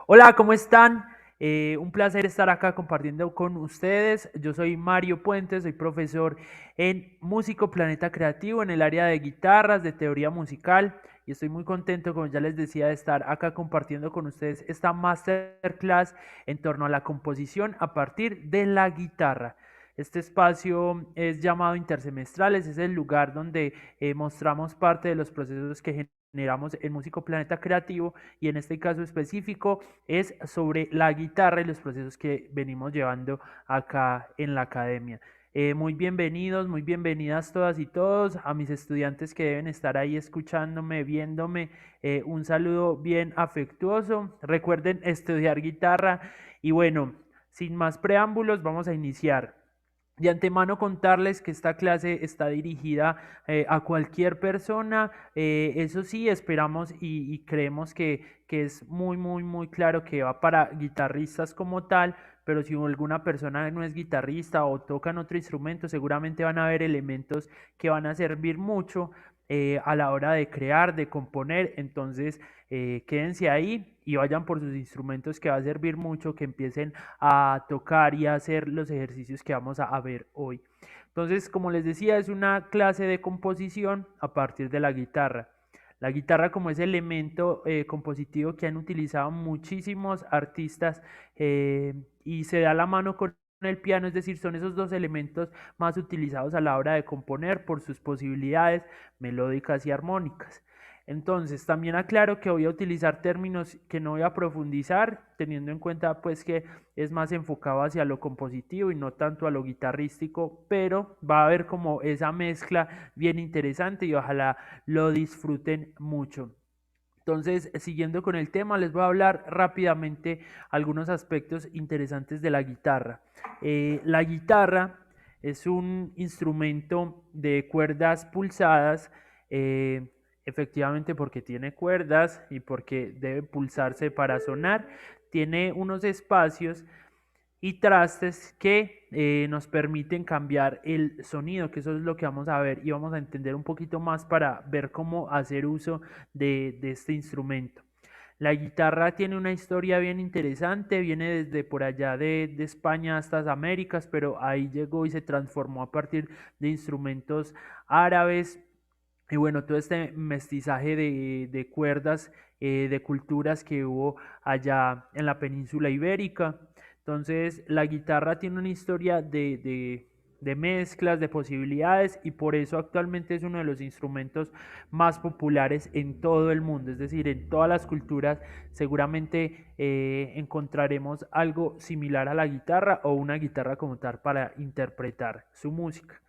Hola, ¿cómo están? Un placer estar acá compartiendo con ustedes. Yo soy Mario Puentes, soy profesor en Músico Planeta Creativo en el área de guitarras, de teoría musical y estoy muy contento, como ya les decía, de estar acá compartiendo con ustedes esta masterclass en torno a la composición a partir de la guitarra. Este espacio es llamado Intersemestrales, es el lugar donde mostramos parte de los procesos que generamos en Músico Planeta Creativo y en este caso específico es sobre la guitarra y los procesos que venimos llevando acá en la academia. Muy bienvenidos, muy bienvenidas todas y todos a mis estudiantes que deben estar ahí escuchándome, viéndome. Un saludo bien afectuoso. Recuerden estudiar guitarra y bueno, sin más preámbulos, vamos a iniciar. De antemano contarles que esta clase está dirigida a cualquier persona, eso sí, esperamos y creemos que es muy claro que va para guitarristas como tal, pero si alguna persona no es guitarrista o tocan otro instrumento, seguramente van a haber elementos que van a servir mucho a la hora de crear, de componer, entonces quédense ahí y vayan por sus instrumentos que va a servir mucho, que empiecen a tocar y a hacer los ejercicios que vamos a ver hoy. Entonces, como les decía, es una clase de composición a partir de la guitarra. La guitarra como ese elemento compositivo que han utilizado muchísimos artistas y se da la mano con el piano, es decir, son esos dos elementos más utilizados a la hora de componer por sus posibilidades melódicas y armónicas. Entonces, también aclaro que voy a utilizar términos que no voy a profundizar, teniendo en cuenta pues que es más enfocado hacia lo compositivo y no tanto a lo guitarrístico, pero va a haber como esa mezcla bien interesante y ojalá lo disfruten mucho. Entonces, siguiendo con el tema, les voy a hablar rápidamente algunos aspectos interesantes de la guitarra. La guitarra es un instrumento de cuerdas pulsadas, eh, efectivamente porque tiene cuerdas y porque debe pulsarse para sonar. Tiene unos espacios y trastes que nos permiten cambiar el sonido, que eso es lo que vamos a ver y vamos a entender un poquito más para ver cómo hacer uso de este instrumento. La guitarra tiene una historia bien interesante, viene desde por allá de España hasta las Américas, pero ahí llegó y se transformó a partir de instrumentos árabes. Y bueno, todo este mestizaje de cuerdas, de culturas que hubo allá en la península ibérica. Entonces, la guitarra tiene una historia de mezclas, de posibilidades, y por eso actualmente es uno de los instrumentos más populares en todo el mundo. Es decir, en todas las culturas seguramente encontraremos algo similar a la guitarra o una guitarra como tal para interpretar su música.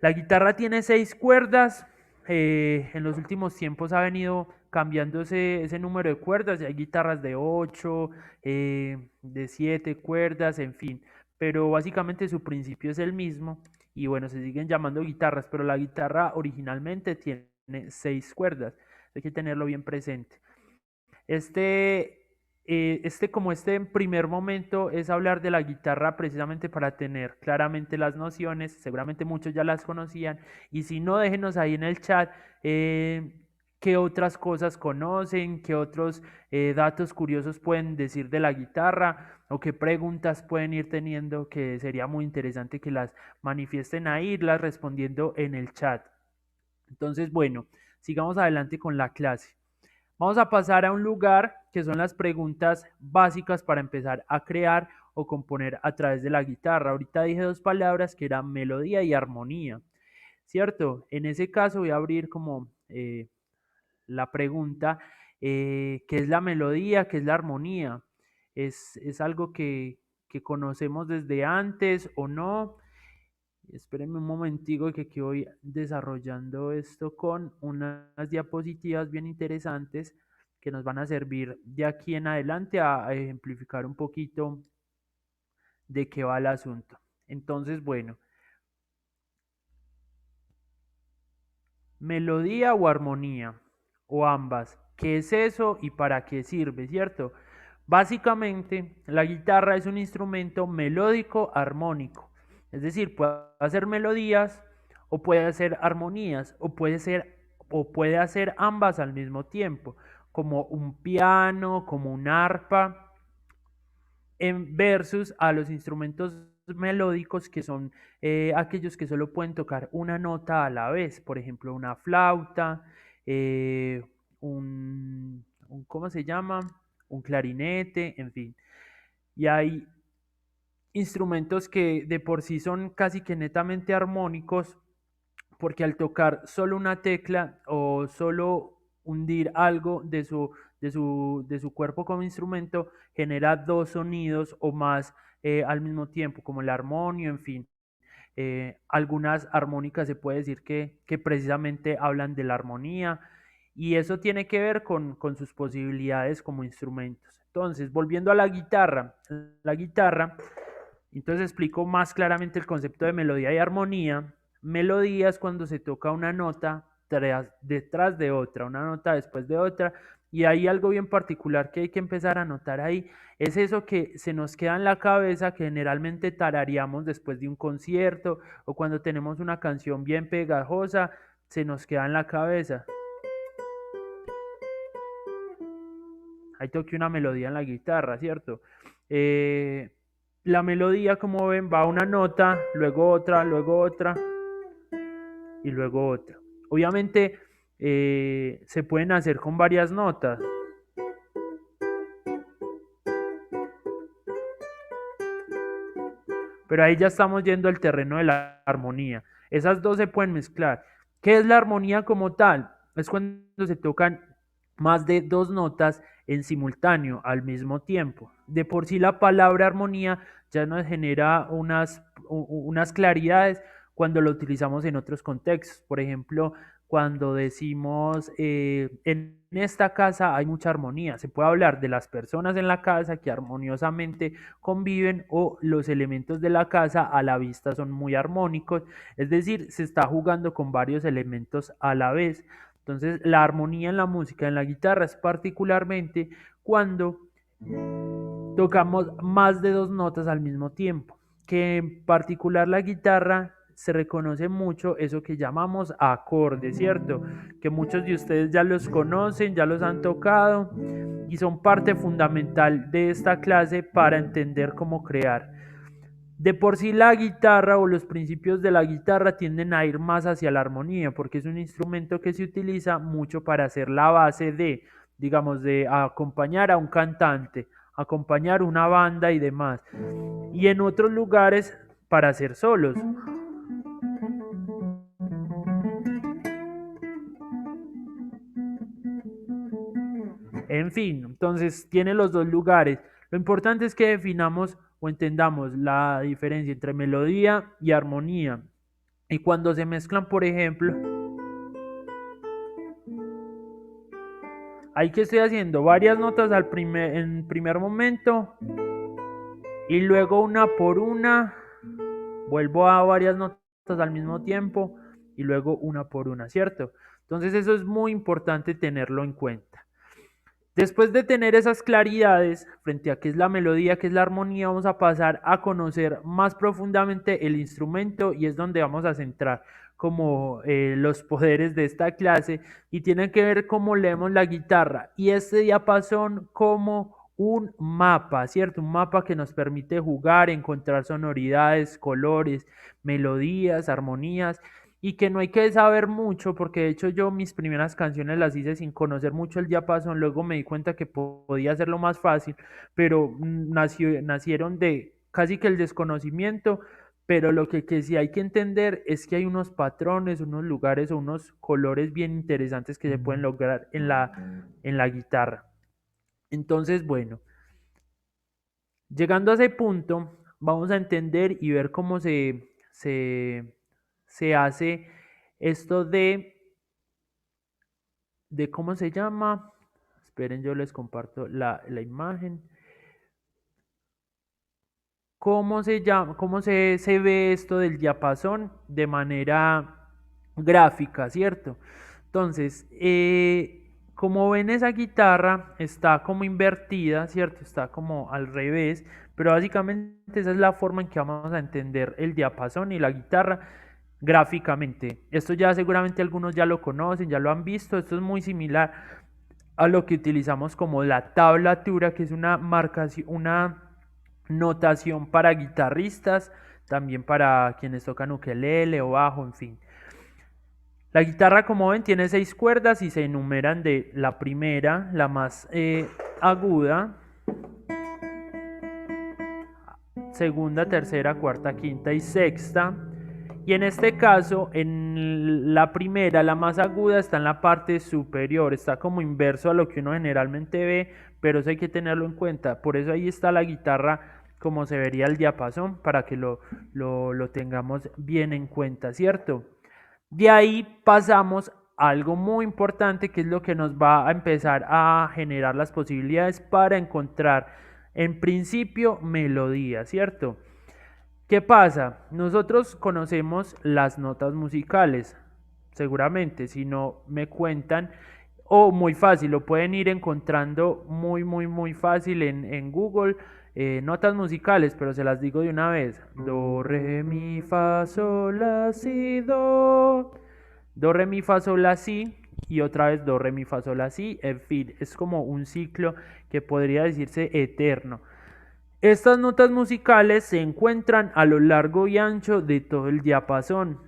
La guitarra tiene 6 cuerdas. En los últimos tiempos ha venido cambiando ese número de cuerdas. Hay guitarras de 8, de 7 cuerdas, en fin. Pero básicamente su principio es el mismo. Y bueno, se siguen llamando guitarras, pero la guitarra originalmente tiene 6 cuerdas. Hay que tenerlo bien presente. Este primer momento es hablar de la guitarra precisamente para tener claramente las nociones, seguramente muchos ya las conocían, y si no, déjenos ahí en el chat qué otras cosas conocen, qué otros datos curiosos pueden decir de la guitarra o qué preguntas pueden ir teniendo, que sería muy interesante que las manifiesten ahí, irlas respondiendo en el chat. Entonces, bueno, sigamos adelante con la clase. Vamos a pasar a un lugar que son las preguntas básicas para empezar a crear o componer a través de la guitarra. Ahorita dije dos palabras que eran melodía y armonía, ¿cierto? En ese caso voy a abrir como la pregunta, ¿qué es la melodía? ¿Qué es la armonía? ¿Es algo que conocemos desde antes o no? Espérenme un momentico que aquí voy desarrollando esto con unas diapositivas bien interesantes que nos van a servir de aquí en adelante a ejemplificar un poquito de qué va el asunto. Entonces, bueno, melodía o armonía, o ambas. ¿Qué es eso y para qué sirve, cierto? Básicamente, la guitarra es un instrumento melódico armónico. Es decir, puede hacer melodías o puede hacer armonías o puede hacer ambas al mismo tiempo. como un piano, como un arpa, en versus a los instrumentos melódicos que son aquellos que solo pueden tocar una nota a la vez, por ejemplo una flauta, eh, ¿cómo se llama? Un clarinete, en fin. Y hay instrumentos que de por sí son casi que netamente armónicos, porque al tocar solo una tecla o solo hundir algo de su cuerpo como instrumento, genera dos sonidos o más al mismo tiempo, como el armonio, en fin. Algunas armónicas se puede decir que precisamente hablan de la armonía y eso tiene que ver con sus posibilidades como instrumentos. Entonces, volviendo a la guitarra, entonces explico más claramente el concepto de melodía y armonía. Melodía es cuando se toca una nota detrás de otra, una nota después de otra, y hay algo bien particular que hay que empezar a notar ahí, es eso que se nos queda en la cabeza, que generalmente tarareamos después de un concierto o cuando tenemos una canción bien pegajosa, se nos queda en la cabeza. Ahí toqué una melodía en la guitarra, ¿cierto? La melodía, como ven, va a una nota, luego otra y luego otra. Obviamente se pueden hacer con varias notas, pero ahí ya estamos yendo al terreno de la armonía. Esas dos se pueden mezclar. ¿Qué es la armonía como tal? Es cuando se tocan más de dos notas en simultáneo al mismo tiempo. De por sí la palabra armonía ya nos genera unas claridades cuando lo utilizamos en otros contextos. Por ejemplo, cuando decimos en esta casa hay mucha armonía, se puede hablar de las personas en la casa que armoniosamente conviven o los elementos de la casa a la vista son muy armónicos, es decir, se está jugando con varios elementos a la vez. Entonces, la armonía en la música, en la guitarra, es particularmente cuando tocamos más de dos notas al mismo tiempo, que en particular la guitarra se reconoce mucho eso que llamamos acordes, ¿cierto? Que muchos de ustedes ya los conocen, ya los han tocado y son parte fundamental de esta clase para entender cómo crear. De por sí la guitarra o los principios de la guitarra tienden a ir más hacia la armonía porque es un instrumento que se utiliza mucho para hacer la base de, digamos, de acompañar a un cantante, acompañar una banda y demás. Y en otros lugares para hacer solos. En fin, entonces tiene los dos lugares. Lo importante es que definamos o entendamos la diferencia entre melodía y armonía. Y cuando se mezclan, por ejemplo, hay que estoy haciendo varias notas en primer momento y luego una por una vuelvo a varias notas al mismo tiempo y luego una por una, ¿cierto? Entonces eso es muy importante tenerlo en cuenta. Después de tener esas claridades frente a qué es la melodía, qué es la armonía, vamos a pasar a conocer más profundamente el instrumento y es donde vamos a centrar como los poderes de esta clase y tienen que ver cómo leemos la guitarra y este diapasón como un mapa, ¿cierto? Un mapa que nos permite jugar, encontrar sonoridades, colores, melodías, armonías y que no hay que saber mucho, porque de hecho yo mis primeras canciones las hice sin conocer mucho el diapasón, luego me di cuenta que podía hacerlo más fácil, pero nacieron de casi que el desconocimiento, pero lo que sí hay que entender es que hay unos patrones, unos lugares o unos colores bien interesantes que se pueden lograr en la guitarra. Entonces, bueno, llegando a ese punto, vamos a entender y ver cómo se hace esto de ¿cómo se llama? Esperen, yo les comparto la imagen. ¿Cómo se llama? ¿Cómo se ve esto del diapasón de manera gráfica, ¿cierto? Entonces, como ven esa guitarra está como invertida, ¿cierto? Está como al revés, pero básicamente esa es la forma en que vamos a entender el diapasón y la guitarra gráficamente. Esto ya seguramente algunos ya lo conocen, ya lo han visto, esto es muy similar a lo que utilizamos como la tablatura, que es una notación para guitarristas, también para quienes tocan ukelele o bajo, en fin. La guitarra, como ven, tiene 6 cuerdas y se enumeran de la primera, la más aguda, segunda, tercera, cuarta, quinta y sexta. Y en este caso, en la primera, la más aguda, está en la parte superior, está como inverso a lo que uno generalmente ve, pero eso hay que tenerlo en cuenta. Por eso ahí está la guitarra como se vería el diapasón, para que lo tengamos bien en cuenta, ¿cierto? De ahí pasamos a algo muy importante, que es lo que nos va a empezar a generar las posibilidades para encontrar en principio melodía, ¿cierto? ¿Qué pasa? Nosotros conocemos las notas musicales, seguramente, si no me cuentan, o muy fácil, lo pueden ir encontrando muy fácil en Google, notas musicales, pero se las digo de una vez: do, re, mi, fa, sol, la, si, do. Do, re, mi, fa, sol, la, si, y otra vez do, re, mi, fa, sol, la, si, en fin, es como un ciclo que podría decirse eterno. Estas notas musicales se encuentran a lo largo y ancho de todo el diapasón.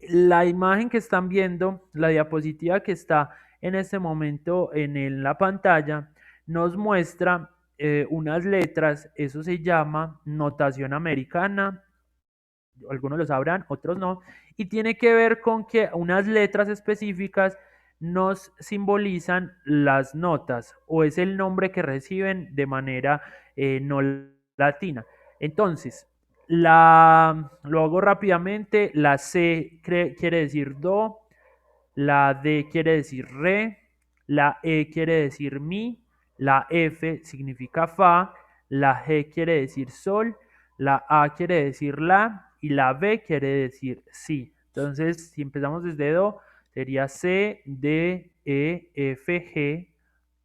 La imagen que están viendo, la diapositiva que está en este momento en la pantalla, nos muestra unas letras. Eso se llama notación americana. Algunos lo sabrán, otros no. Y tiene que ver con que unas letras específicas nos simbolizan las notas, o es el nombre que reciben de manera no latina. Entonces, lo hago rápidamente: la C quiere decir do, la D quiere decir re, la E quiere decir mi, la F significa fa, la G quiere decir sol, la A quiere decir la y la B quiere decir si. Entonces, si empezamos desde do, sería C, D, E, F, G,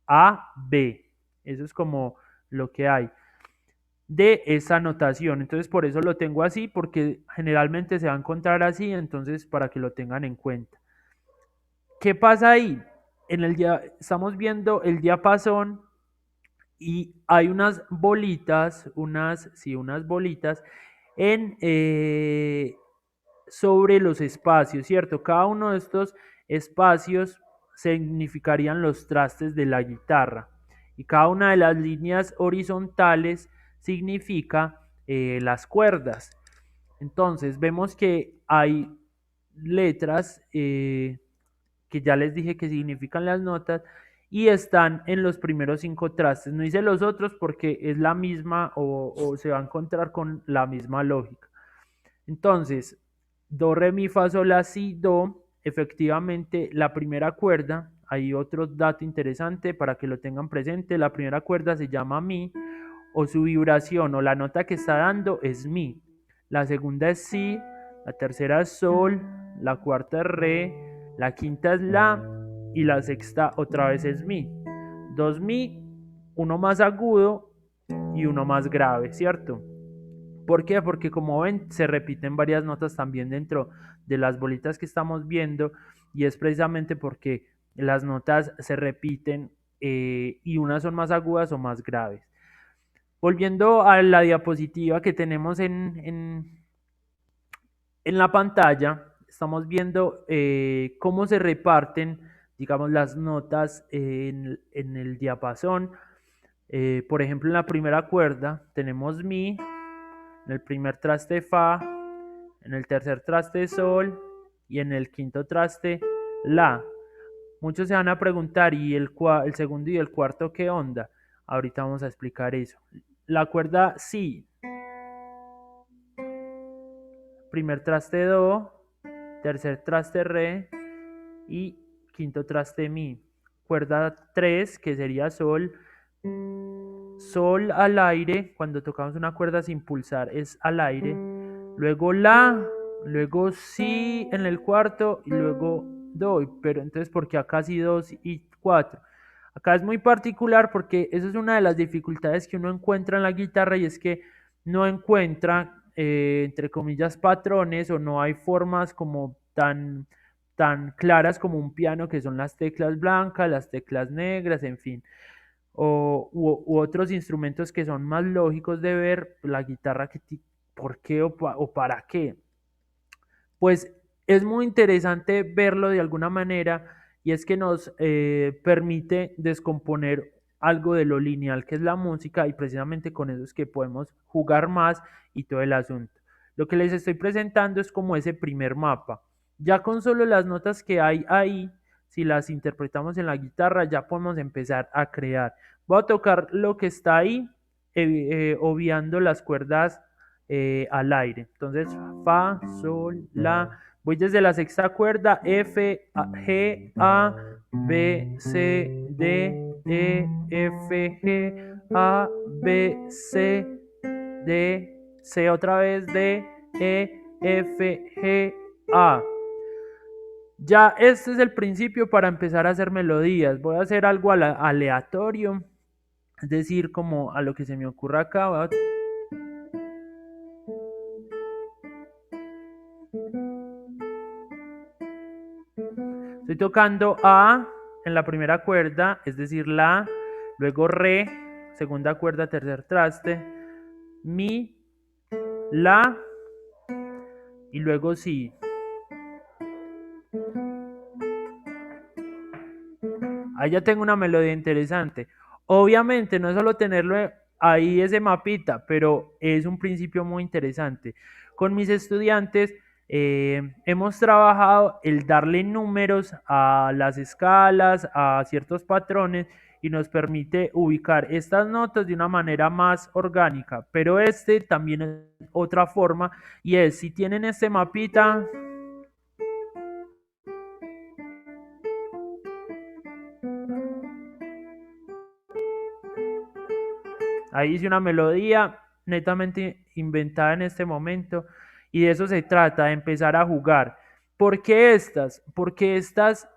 A, B. Eso es como lo que hay de esa notación. Entonces, por eso lo tengo así, porque generalmente se va a encontrar así, entonces para que lo tengan en cuenta. ¿Qué pasa ahí? Estamos viendo el diapasón y hay unas bolitas, unas bolitas en, sobre los espacios, ¿cierto? Cada uno de estos espacios significarían los trastes de la guitarra, y cada una de las líneas horizontales significa las cuerdas. Entonces vemos que hay letras que ya les dije que significan las notas, y están en los primeros 5 trastes. No hice los otros porque es la misma, o se va a encontrar con la misma lógica. Entonces, do, re, mi, fa, sol, la, si, do, efectivamente la primera cuerda, hay otro dato interesante para que lo tengan presente: la primera cuerda se llama mi, o su vibración o la nota que está dando es mi. La segunda es si, la tercera es sol, la cuarta es re, la quinta es la y la sexta otra vez es mi. Dos mi, uno más agudo y uno más grave, ¿cierto? ¿Por qué? Porque como ven, se repiten varias notas también dentro de las bolitas que estamos viendo, y es precisamente porque las notas se repiten y unas son más agudas o más graves. Volviendo a la diapositiva que tenemos en la pantalla, estamos viendo cómo se reparten, digamos, las notas en el diapasón. Por ejemplo, en la primera cuerda tenemos mi, en el primer traste fa, en el tercer traste sol y en el quinto traste la. Muchos se van a preguntar: ¿y el segundo y el cuarto qué onda? Ahorita vamos a explicar eso. La cuerda si, primer traste do, tercer traste re y quinto traste mi. Cuerda 3, que sería sol. Sol al aire, cuando tocamos una cuerda sin pulsar es al aire. Luego la, luego si en el cuarto y luego do. Pero entonces, ¿por qué acá sí 2 y 4? Acá es muy particular porque eso es una de las dificultades que uno encuentra en la guitarra, y es que no encuentra, entre comillas, patrones, o no hay formas como tan claras como un piano, que son las teclas blancas, las teclas negras, en fin, u otros instrumentos que son más lógicos de ver, la guitarra, ¿por qué o para qué? Pues es muy interesante verlo de alguna manera y es que nos permite descomponer algo de lo lineal que es la música y precisamente con eso es que podemos jugar más y todo el asunto. Lo que les estoy presentando es como ese primer mapa. Ya con solo las notas que hay ahí, si las interpretamos en la guitarra, ya podemos empezar a crear. Voy a tocar lo que está ahí, obviando las cuerdas al aire. Entonces, fa, sol, la. Voy desde la sexta cuerda, F, G, A, B, C, D, E, F, G, A, B, C, D, C otra vez, D, E, F, G, A. Ya este es el principio para empezar a hacer melodías. Voy a hacer algo aleatorio, es decir, como a lo que se me ocurra acá. Estoy tocando A en la primera cuerda, es decir, la, luego re, segunda cuerda, tercer traste, mi, la y luego si. Ahí ya tengo una melodía interesante. Obviamente no es solo tenerlo ahí ese mapita, pero es un principio muy interesante. Con mis estudiantes hemos trabajado el darle números a las escalas, a ciertos patrones y nos permite ubicar estas notas de una manera más orgánica. Pero este también es otra forma y es si tienen este mapita. Ahí hice una melodía netamente inventada en este momento y de eso se trata, de empezar a jugar. ¿Por qué estas? Porque estas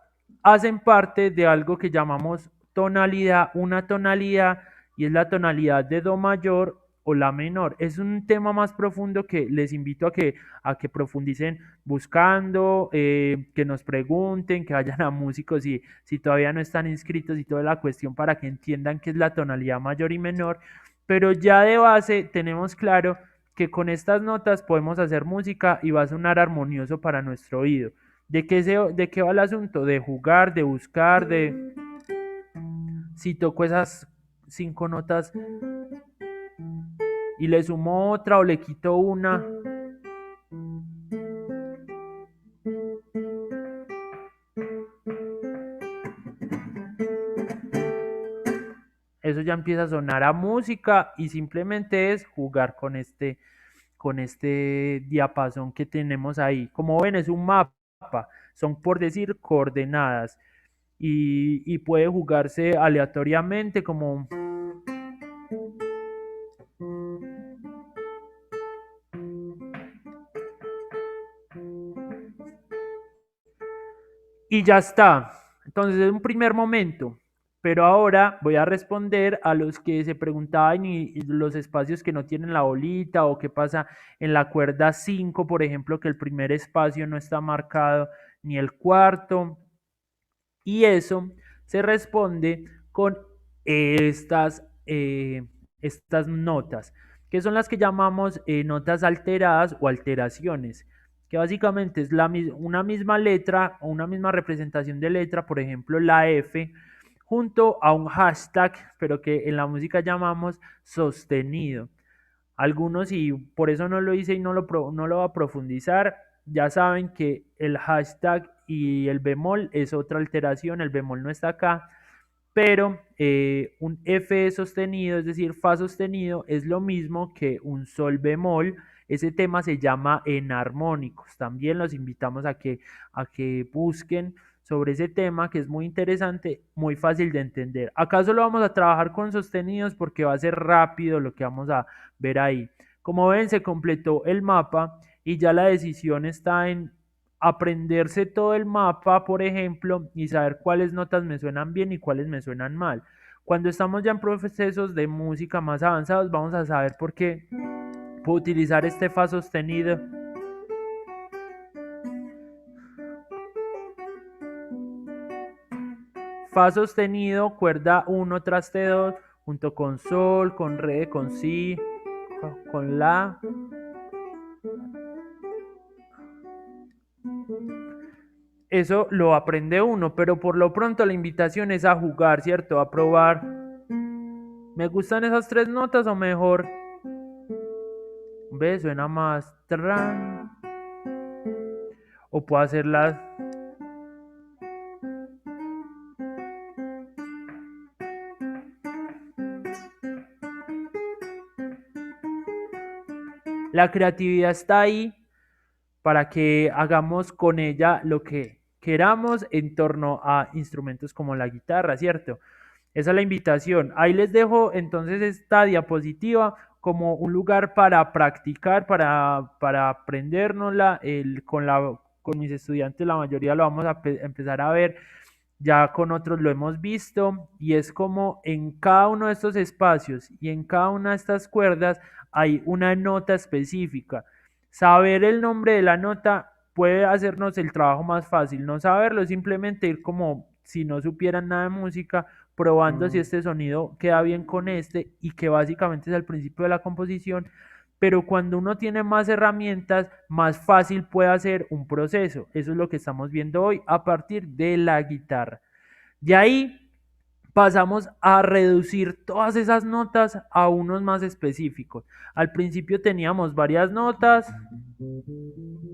hacen parte de algo que llamamos tonalidad, una tonalidad, y es la tonalidad de do mayor o la menor. Es un tema más profundo que les invito a que profundicen buscando, que nos pregunten, que vayan a músicos si todavía no están inscritos y toda la cuestión para que entiendan qué es la tonalidad mayor y menor, pero ya de base tenemos claro que con estas notas podemos hacer música y va a sonar armonioso para nuestro oído. ¿De qué va el asunto? De jugar, de buscar, de si toco esas 5 notas y le sumo otra o le quito una. Eso ya empieza a sonar a música y simplemente es jugar con este diapasón que tenemos ahí. Como ven, es un mapa, son por decir coordenadas y puede jugarse aleatoriamente como. Y ya está. Entonces es un primer momento. Pero ahora voy a responder a los que se preguntaban y los espacios que no tienen la bolita o qué pasa en la cuerda 5, por ejemplo, que el primer espacio no está marcado ni el cuarto. Y eso se responde con estas notas, que son las que llamamos notas alteradas o alteraciones, que básicamente es una misma letra o una misma representación de letra, por ejemplo la F, junto a un hashtag, pero que en la música llamamos sostenido. Algunos, y por eso no lo hice y no lo va a profundizar, ya saben que el hashtag y el bemol es otra alteración, el bemol no está acá, pero un F sostenido, es decir, Fa sostenido, es lo mismo que un Sol bemol. Ese tema se llama enarmónicos. También los invitamos a que busquen sobre ese tema que es muy interesante, muy fácil de entender. Acá solo vamos a trabajar con sostenidos porque va a ser rápido lo que vamos a ver ahí. Como ven, se completó el mapa y ya la decisión está en aprenderse todo el mapa, por ejemplo, y saber cuáles notas me suenan bien y cuáles me suenan mal. Cuando estamos ya en procesos de música más avanzados, vamos a saber por qué puedo utilizar este fa sostenido. fa sostenido, cuerda 1, traste 2, junto con sol, con re, con si, con la. Eso lo aprende uno, pero por lo pronto la invitación es a jugar, ¿cierto? A probar. ¿Me gustan esas tres notas o mejor? ¿Ves? Suena más tran. O puedo hacerlas. La creatividad está ahí para que hagamos con ella lo que queramos en torno a instrumentos como la guitarra, ¿cierto? Esa es la invitación. Ahí les dejo entonces esta diapositiva como un lugar para practicar, para aprendérnosla. Con mis estudiantes la mayoría lo vamos a empezar a ver, ya con otros lo hemos visto, y es como en cada uno de estos espacios y en cada una de estas cuerdas hay una nota específica. Saber el nombre de la nota puede hacernos el trabajo más fácil. No saberlo, simplemente ir como si no supieran nada de música, probando si este sonido queda bien con este, y que básicamente es el principio de la composición. Pero cuando uno tiene más herramientas, más fácil puede hacer un proceso. Eso es lo que estamos viendo hoy a partir de la guitarra. De ahí pasamos a reducir todas esas notas a unos más específicos. Al principio teníamos varias notas,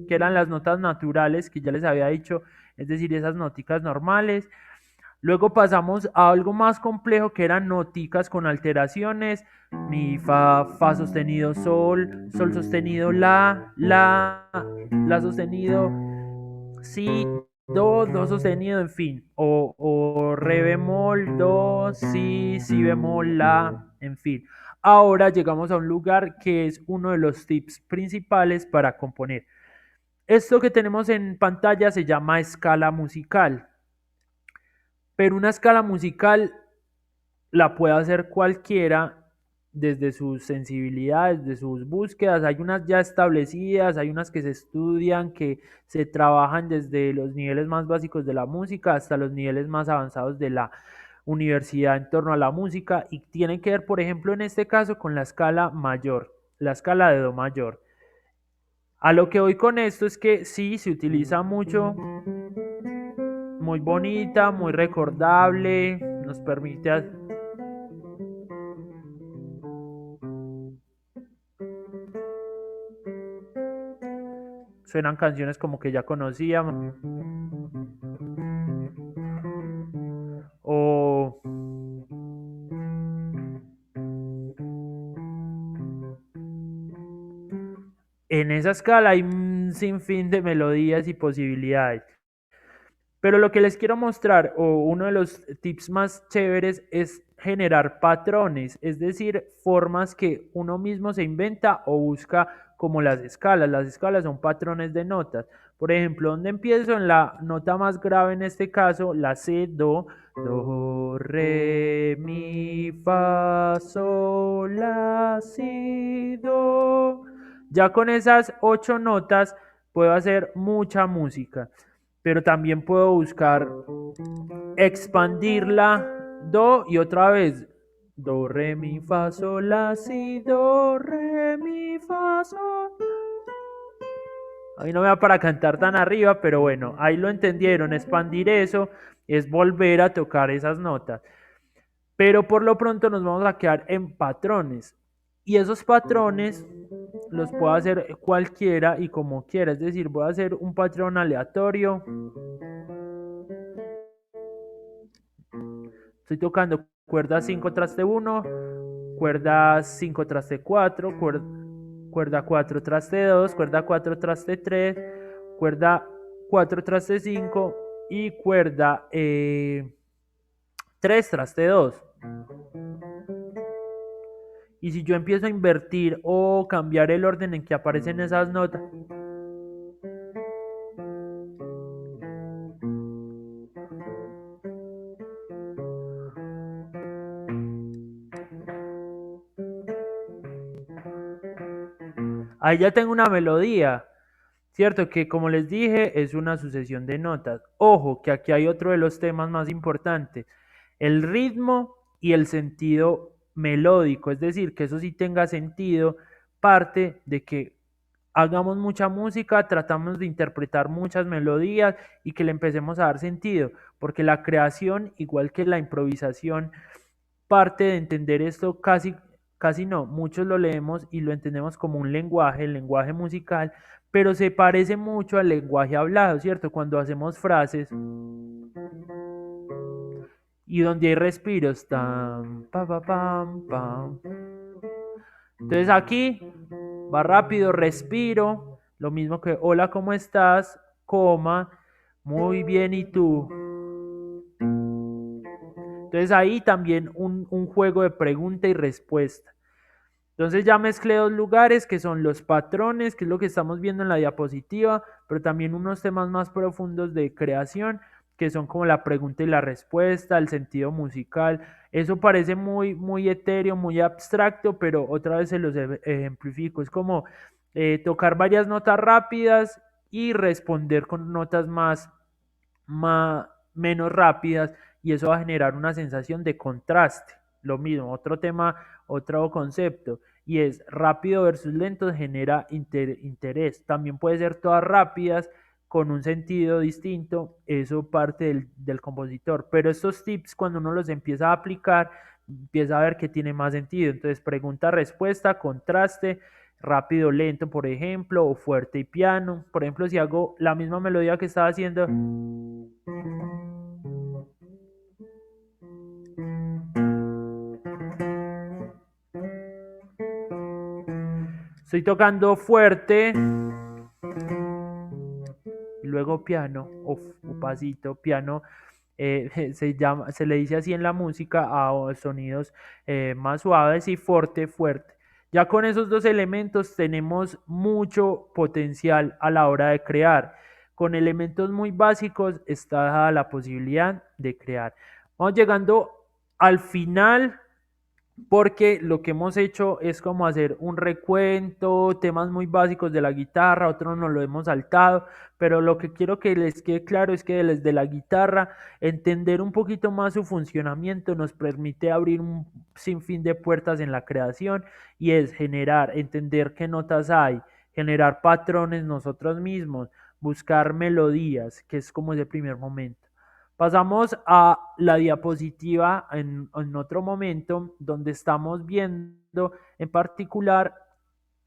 que eran las notas naturales, que ya les había dicho, es decir, esas noticas normales. Luego pasamos a algo más complejo, que eran noticas con alteraciones: mi, fa sostenido, sol sostenido, la sostenido, si, do sostenido, en fin, o re bemol, do, si bemol, la, en fin. Ahora llegamos a un lugar que es uno de los tips principales para componer. Esto que tenemos en pantalla se llama escala musical. Pero una escala musical la puede hacer cualquiera desde sus sensibilidades, de sus búsquedas. Hay unas ya establecidas, hay unas que se estudian, que se trabajan desde los niveles más básicos de la música hasta los niveles más avanzados de la universidad en torno a la música, y tienen que ver, por ejemplo, en este caso con la escala mayor, la escala de do mayor. A lo que voy con esto es que sí, se utiliza mucho, muy bonita, muy recordable, nos permite suenan canciones como que ya conocíamos, o en esa escala hay un sinfín de melodías y posibilidades. Pero lo que les quiero mostrar, o uno de los tips más chéveres, es generar patrones, es decir, formas que uno mismo se inventa o busca, como las escalas. Las escalas son patrones de notas. Por ejemplo, ¿dónde empiezo? En la nota más grave, en este caso, la C, do, re, mi, fa, sol, la, si, do. Ya con esas 8 notas puedo hacer mucha música, pero también puedo buscar expandirla, do, y otra vez do, re, mi, fa, sol, la, si, do, re, mi, fa, sol. Ahí no me va para cantar tan arriba, pero bueno, ahí lo entendieron. Expandir eso es volver a tocar esas notas. Pero por lo pronto nos vamos a quedar en patrones. Y esos patrones los puedo hacer cualquiera y como quiera. Es decir, voy a hacer un patrón aleatorio. Estoy tocando cuerda 5 traste 1, cuerda 5 traste 4, cuerda 4 traste 2, cuerda 4 traste 3, cuerda 4 traste 5 y cuerda 3 traste 2. Y si yo empiezo a invertir o cambiar el orden en que aparecen esas notas, ahí ya tengo una melodía, ¿cierto? Que como les dije, es una sucesión de notas. Ojo, que aquí hay otro de los temas más importantes, el ritmo y el sentido melódico, es decir, que eso sí tenga sentido, parte de que hagamos mucha música, tratamos de interpretar muchas melodías y que le empecemos a dar sentido, porque la creación, igual que la improvisación, parte de entender esto casi no, muchos lo leemos y lo entendemos como un lenguaje, el lenguaje musical, pero se parece mucho al lenguaje hablado, ¿cierto? Cuando hacemos frases y donde hay respiros, tam, pa, pa, pam, pam. Entonces aquí va rápido, respiro, lo mismo que hola, ¿cómo estás? Coma, muy bien, ¿y tú? Entonces ahí también un juego de pregunta y respuesta. Entonces ya mezclé dos lugares que son los patrones, que es lo que estamos viendo en la diapositiva, pero también unos temas más profundos de creación, que son como la pregunta y la respuesta, el sentido musical. Eso parece muy etéreo, muy abstracto, pero otra vez se los ejemplifico. Es como tocar varias notas rápidas y responder con notas menos rápidas, y eso va a generar una sensación de contraste. Lo mismo, otro tema, otro concepto, y es rápido versus lento genera interés. También puede ser todas rápidas con un sentido distinto, eso parte del compositor. Pero estos tips, cuando uno los empieza a aplicar, empieza a ver que tiene más sentido. Entonces, pregunta, respuesta, contraste, rápido, lento, por ejemplo, o fuerte y piano. Por ejemplo, si hago la misma melodía que estaba haciendo, estoy tocando fuerte, y luego piano, o pasito, piano, se le dice así en la música a sonidos más suaves, y fuerte. Ya con esos dos elementos tenemos mucho potencial a la hora de crear. Con elementos muy básicos está dada la posibilidad de crear. Vamos llegando al final, porque lo que hemos hecho es como hacer un recuento, temas muy básicos de la guitarra, otros nos lo hemos saltado, pero lo que quiero que les quede claro es que desde la guitarra entender un poquito más su funcionamiento nos permite abrir un sinfín de puertas en la creación, y es generar, entender qué notas hay, generar patrones nosotros mismos, buscar melodías, que es como ese primer momento. Pasamos a la diapositiva en otro momento, donde estamos viendo en particular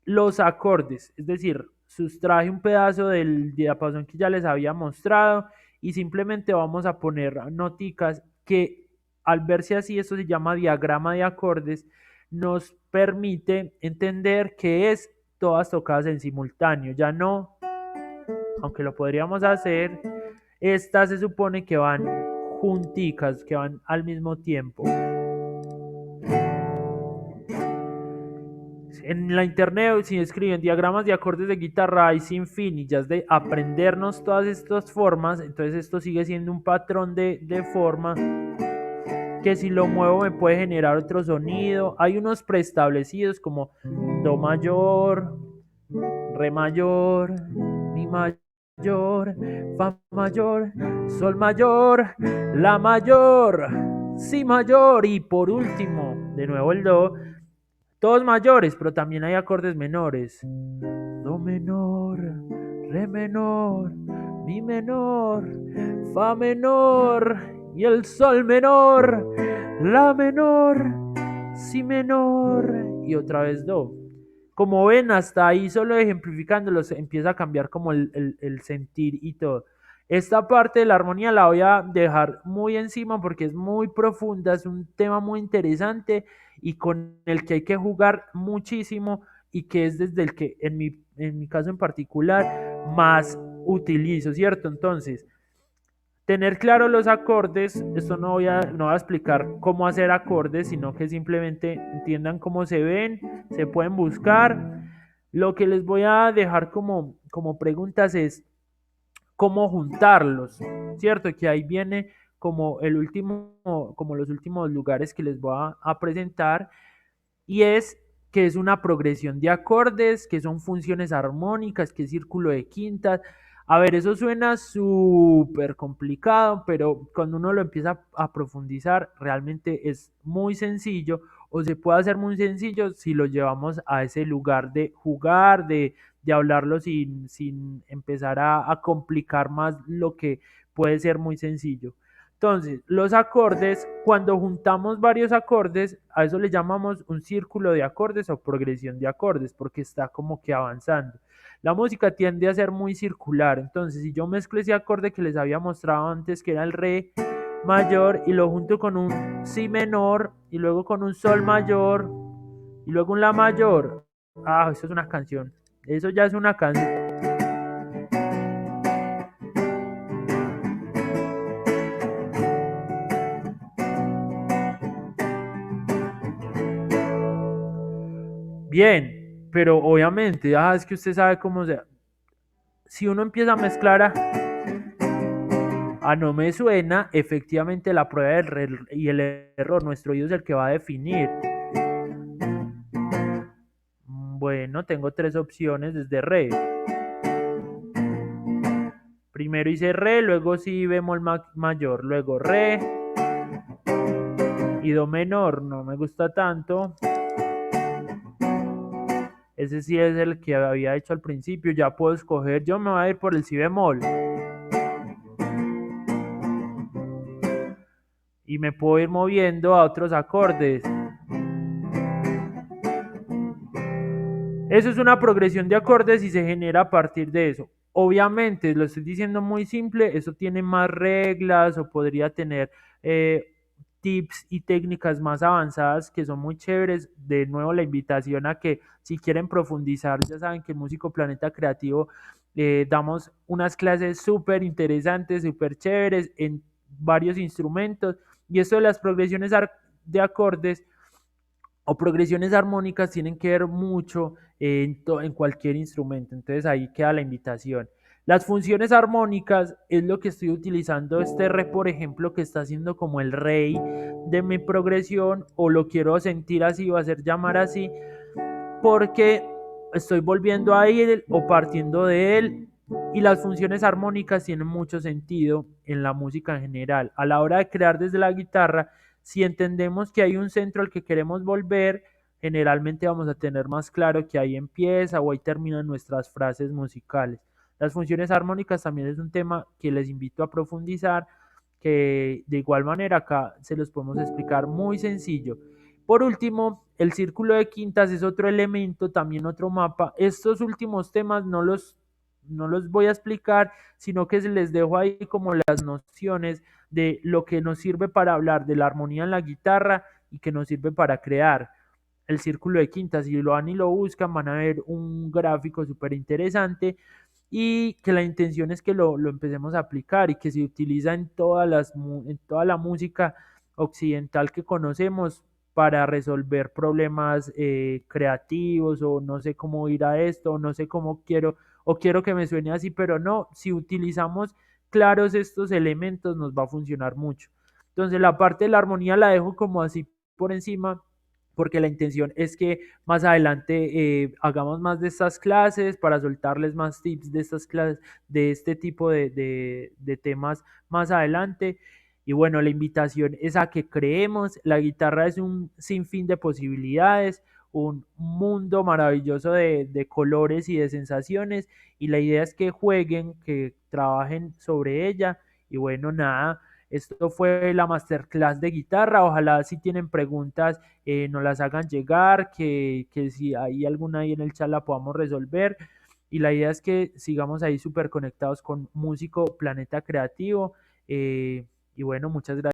los acordes, es decir, sustraje un pedazo del diapasón que ya les había mostrado y simplemente vamos a poner noticas que, al verse así, esto se llama diagrama de acordes, nos permite entender que es todas tocadas en simultáneo, ya no, aunque lo podríamos hacer, estas se supone que van junticas, que van al mismo tiempo. En la internet, si escriben diagramas de acordes de guitarra, hay sin fin, y ya es de aprendernos todas estas formas. Entonces esto sigue siendo un patrón de forma que, si lo muevo, me puede generar otro sonido. Hay unos preestablecidos como do mayor, re mayor, mi mayor, fa mayor, sol mayor, la mayor, si mayor, y por último, de nuevo el do. Todos mayores, pero también hay acordes menores. Do menor, re menor, mi menor, fa menor y el sol menor, la menor, si menor y otra vez do. Como ven, hasta ahí, solo ejemplificándolos, empieza a cambiar como el sentir y todo. Esta parte de la armonía la voy a dejar muy encima porque es muy profunda, es un tema muy interesante y con el que hay que jugar muchísimo, y que es desde el que en mi caso en particular más utilizo, ¿cierto? Entonces, tener claro los acordes, esto no voy a explicar cómo hacer acordes, sino que simplemente entiendan cómo se ven, se pueden buscar. Lo que les voy a dejar como preguntas es cómo juntarlos, ¿cierto? Que ahí viene como los últimos lugares que les voy a presentar, y es qué es una progresión de acordes, qué son funciones armónicas, qué es círculo de quintas. A ver, eso suena súper complicado, pero cuando uno lo empieza a profundizar, realmente es muy sencillo o se puede hacer muy sencillo si lo llevamos a ese lugar de jugar, de hablarlo sin empezar a complicar más lo que puede ser muy sencillo. Entonces, los acordes, cuando juntamos varios acordes, a eso le llamamos un círculo de acordes o progresión de acordes, porque está como que avanzando. La música tiende a ser muy circular, entonces si yo mezclo ese acorde que les había mostrado antes, que era el re mayor, y lo junto con un si menor, y luego con un sol mayor, y luego un la mayor, eso es una canción, eso ya es una canción. Bien, pero obviamente, es que usted sabe cómo se... Si uno empieza a mezclar a no me suena, efectivamente la prueba y el error, nuestro oído es el que va a definir. Bueno, tengo tres opciones desde re. Primero hice re, luego si bemol mayor, luego re y do menor, no me gusta tanto. Ese sí es el que había hecho al principio, ya puedo escoger, yo me voy a ir por el si bemol. Y me puedo ir moviendo a otros acordes. Eso es una progresión de acordes y se genera a partir de eso. Obviamente, lo estoy diciendo muy simple, eso tiene más reglas o podría tener tips y técnicas más avanzadas que son muy chéveres. De nuevo, la invitación a que si quieren profundizar, ya saben que en Músico Planeta Creativo damos unas clases súper interesantes, súper chéveres en varios instrumentos. Y esto de las progresiones de acordes o progresiones armónicas tienen que ver mucho en cualquier instrumento. Entonces ahí queda la invitación. Las funciones armónicas es lo que estoy utilizando este re, por ejemplo, que está haciendo como el rey de mi progresión, o lo quiero sentir así o hacer llamar así, porque estoy volviendo a él o partiendo de él. Y las funciones armónicas tienen mucho sentido en la música en general. A la hora de crear desde la guitarra, si entendemos que hay un centro al que queremos volver, generalmente vamos a tener más claro que ahí empieza o ahí terminan nuestras frases musicales. Las funciones armónicas también es un tema que les invito a profundizar, que de igual manera acá se los podemos explicar muy sencillo. Por último, el círculo de quintas es otro elemento, también otro mapa. Estos últimos temas no los voy a explicar, sino que les dejo ahí como las nociones de lo que nos sirve para hablar de la armonía en la guitarra y que nos sirve para crear el círculo de quintas. Si lo van y lo buscan, van a ver un gráfico súper interesante y que la intención es que lo empecemos a aplicar y que se utiliza en toda la música occidental que conocemos para resolver problemas creativos, o no sé cómo ir a esto, o no sé cómo quiero, o quiero que me suene así, pero no, si utilizamos claros estos elementos nos va a funcionar mucho. Entonces la parte de la armonía la dejo como así por encima, porque la intención es que más adelante hagamos más de estas clases para soltarles más tips de estas clases, de este tipo de temas más adelante. Y bueno, la invitación es a que creemos, la guitarra es un sinfín de posibilidades, un mundo maravilloso de colores y de sensaciones, y la idea es que jueguen, que trabajen sobre ella. Y bueno, nada, esto fue la masterclass de guitarra. Ojalá si tienen preguntas nos las hagan llegar, que si hay alguna ahí en el chat la podamos resolver. Y la idea es que sigamos ahí súper conectados con Músico Planeta Creativo. Y bueno, muchas gracias.